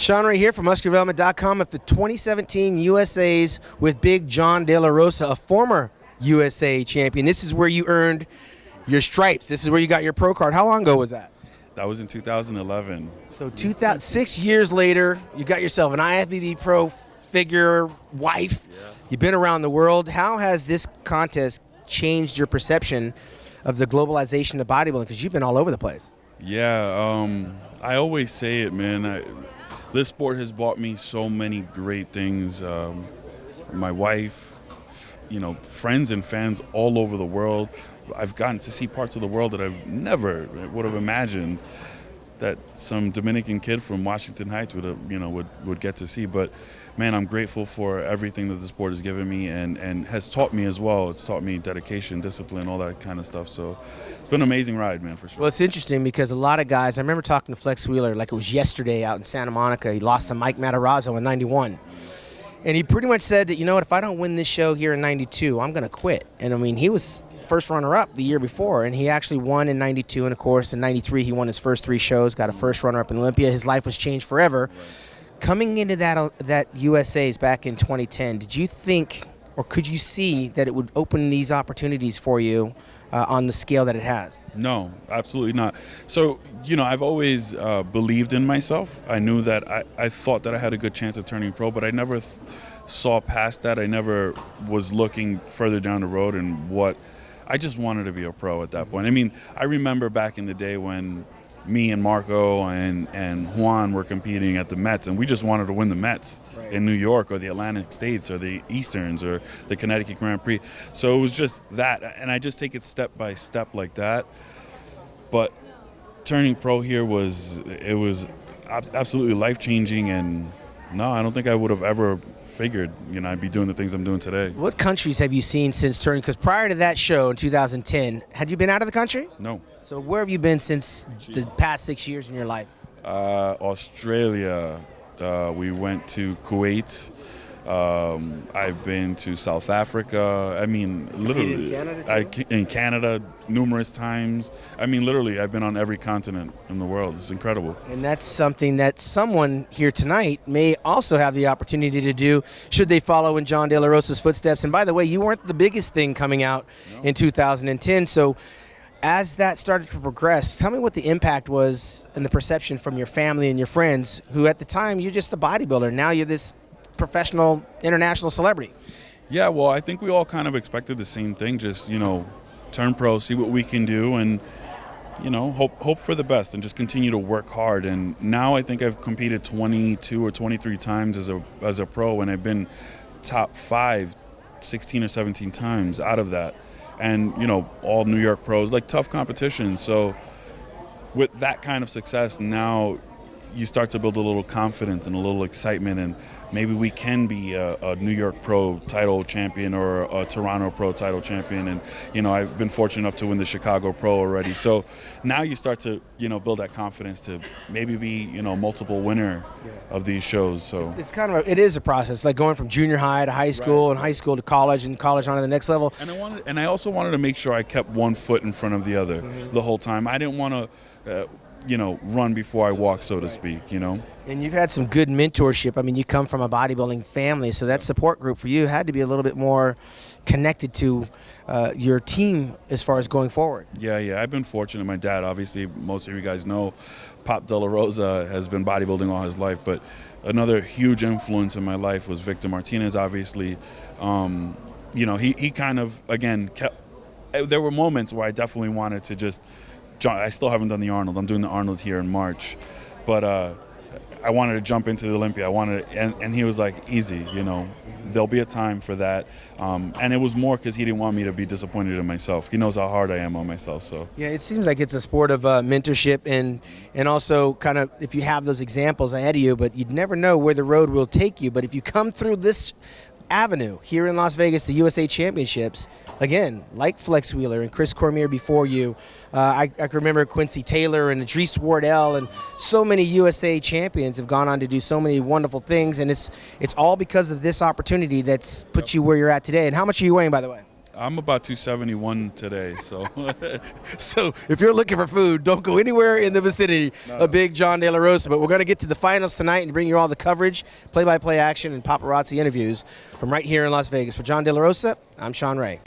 Shawn right here from MuscularDevelopment.com at the 2017 USA's with big JON DELAROSA, a former USA champion. This is where you earned your stripes. This is where you got your pro card. How long ago was that? That was in 2011. So 6 years later, you got yourself an IFBB pro figure wife. Yeah. You've been around the world. How has this contest changed your perception of the globalization of bodybuilding? Because you've been all over the place. Yeah, I always say it, man. This sport has brought me so many great things. My wife, friends and fans all over the world. I've gotten to see parts of the world that I've never would have imagined that some Dominican kid from Washington Heights would get to see. But man, I'm grateful for everything that the sport has given me and has taught me as well. It's taught me dedication, discipline, all that kind of stuff. So it's been an amazing ride, man, for sure. Well, it's interesting because a lot of guys, I remember talking to Flex Wheeler like it was yesterday out in Santa Monica. He lost to Mike Matarazzo in 91. And he pretty much said that, you know what, if I don't win this show here in 92, I'm going to quit. And I mean, he was first runner-up the year before, and he actually won in 92. And of course, in 93, he won his first 3 shows, got a first runner-up in Olympia. His life was changed forever. Right. Coming into that USA's back in 2010, did you think, or could you see that it would open these opportunities for you on the scale that it has? No, absolutely not. So, I've always believed in myself. I knew that I thought that I had a good chance of turning pro, but I never saw past that. I never was looking further down the road and I just wanted to be a pro at that point. I mean, I remember back in the day when me and Marco and Juan were competing at the Mets, and we just wanted to win the Mets in New York or the Atlantic States or the Easterns or the Connecticut Grand Prix. So it was just that, and I just take it step by step like that. But turning pro here was absolutely life-changing, and no, I don't think I would have ever figured I'd be doing the things I'm doing today. What countries have you seen since turning? Because prior to that show in 2010, had you been out of the country? No. So where have you been since the past 6 years in your life? Australia. We went to Kuwait. I've been to South Africa. I mean, literally. In Canada numerous times. I mean, literally, I've been on every continent in the world. It's incredible. And that's something that someone here tonight may also have the opportunity to do should they follow in JON DELAROSA's footsteps. And by the way, you weren't the biggest thing coming out in 2010. So as that started to progress, tell me what the impact was and the perception from your family and your friends, who at the time you're just a bodybuilder. Now you're this professional international celebrity. Yeah, well, I think we all kind of expected the same thing, just, turn pro, see what we can do, and, hope for the best and just continue to work hard. And now I think I've competed 22 or 23 times as a pro, and I've been top 5 16 or 17 times out of that. And, all New York pros, like tough competition. So with that kind of success, now you start to build a little confidence and a little excitement, and maybe we can be a New York Pro title champion or a Toronto Pro title champion. And, I've been fortunate enough to win the Chicago Pro already. So now you start to, build that confidence to maybe be, multiple winner of these shows. So it's kind of it is a process, like going from junior high to high school and high school to college and college on to the next level. And I also wanted to make sure I kept one foot in front of the other the whole time. I didn't want to run before I walk, so to speak, And you've had some good mentorship. I mean, you come from a bodybuilding family, so that support group for you had to be a little bit more connected to your team as far as going forward. Yeah, I've been fortunate. My dad, obviously, most of you guys know, Pop DeLaRosa has been bodybuilding all his life, but another huge influence in my life was Victor Martinez, obviously. He kind of, again, there were moments where I definitely wanted to just, I still haven't done the Arnold. I'm doing the Arnold here in March. But I wanted to jump into the Olympia. And he was like, easy, there'll be a time for that. And it was more because he didn't want me to be disappointed in myself. He knows how hard I am on myself. So yeah, it seems like it's a sport of mentorship and also kind of if you have those examples ahead of you, but you'd never know where the road will take you. But if you come through this avenue here in Las Vegas, the USA Championships, again, like Flex Wheeler and Chris Cormier before you, I can remember Quincy Taylor and Idris Wardell, and so many USA champions have gone on to do so many wonderful things, and it's all because of this opportunity that's put you where you're at today. And how much are you weighing, by the way? I'm about 271 today, so. So if you're looking for food, don't go anywhere in the vicinity of Big John DeLaRosa. But we're going to get to the finals tonight and bring you all the coverage, play-by-play action, and paparazzi interviews from right here in Las Vegas. For John DeLaRosa, I'm Shawn Ray.